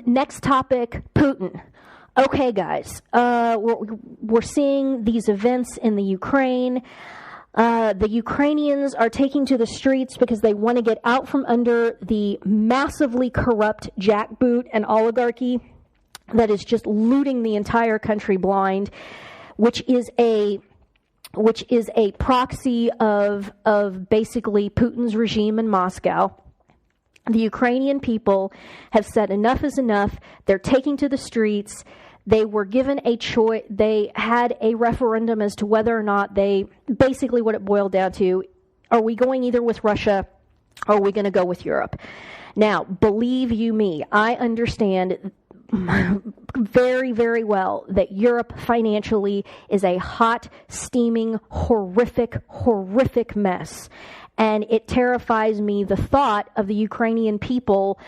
Next topic, Putin. Okay, guys, we're seeing these events in the Ukraine. The Ukrainians are taking to the streets because they want to get out from under the massively corrupt jackboot and oligarchy that is just looting the entire country blind, which is a proxy of basically Putin's regime in Moscow. The Ukrainian people have said enough is enough. They're taking to the streets. They were given a choice. They had a referendum as to whether or not basically what it boiled down to, are we going either with Russia or are we going to go with Europe? Now, believe you me, I understand very, very well that Europe financially is a hot, steaming, horrific mess. And it terrifies me, the thought of the Ukrainian people,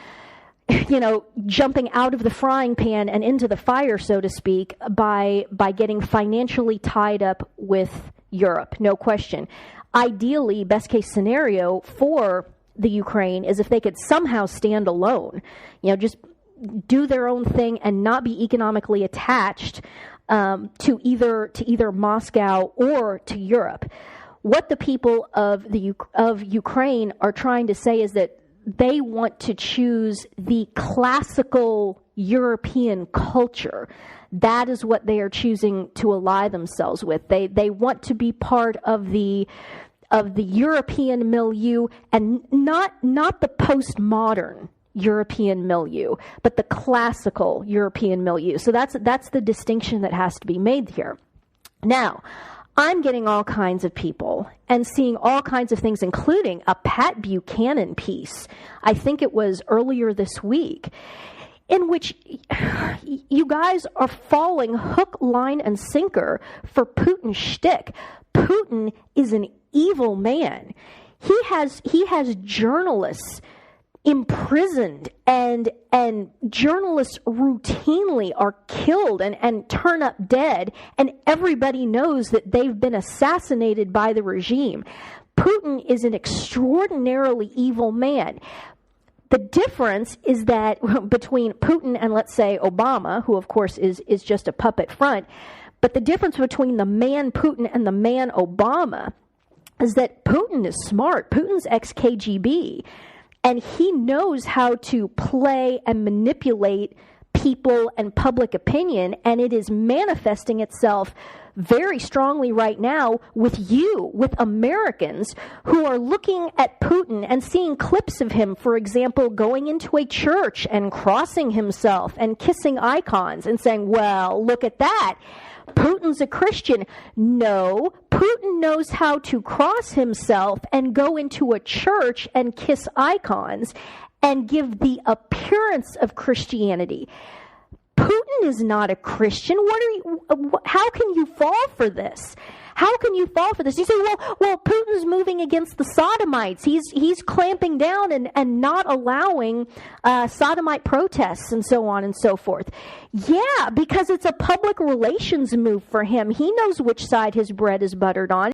jumping out of the frying pan and into the fire, so to speak, by getting financially tied up with Europe, no question. Ideally, best case scenario for the Ukraine is if they could somehow stand alone, just do their own thing and not be economically attached to either Moscow or to Europe. What the people of Ukraine are trying to say is that they want to choose the classical European culture. That is what they are choosing to ally themselves with. They want to be part of the European milieu, and not the postmodern European milieu, but the classical European milieu. So that's the distinction that has to be made here. Now, I'm getting all kinds of people and seeing all kinds of things, including a Pat Buchanan piece, I think it was earlier this week, in which you guys are falling hook, line, and sinker for Putin's shtick. Putin is an evil man. He has journalists imprisoned, and journalists routinely are killed and turn up dead, and everybody knows that they've been assassinated by the regime. Putin is an extraordinarily evil man. The difference is that between Putin and, let's say, Obama, who of course is just a puppet front, but the difference between the man Putin and the man Obama is that Putin is smart. Putin's ex-KGB. And he knows how to play and manipulate people and public opinion, and it is manifesting itself very strongly right now with Americans who are looking at Putin and seeing clips of him, for example, going into a church and crossing himself and kissing icons and saying, well, look at that. Putin's a Christian. No, Putin knows how to cross himself and go into a church and kiss icons and give the appearance of Christianity. Putin is not a Christian. How can you fall for this? How can you fall for this? You say, well, Putin's moving against the sodomites. He's clamping down and not allowing sodomite protests and so on and so forth. Yeah, because it's a public relations move for him. He knows which side his bread is buttered on.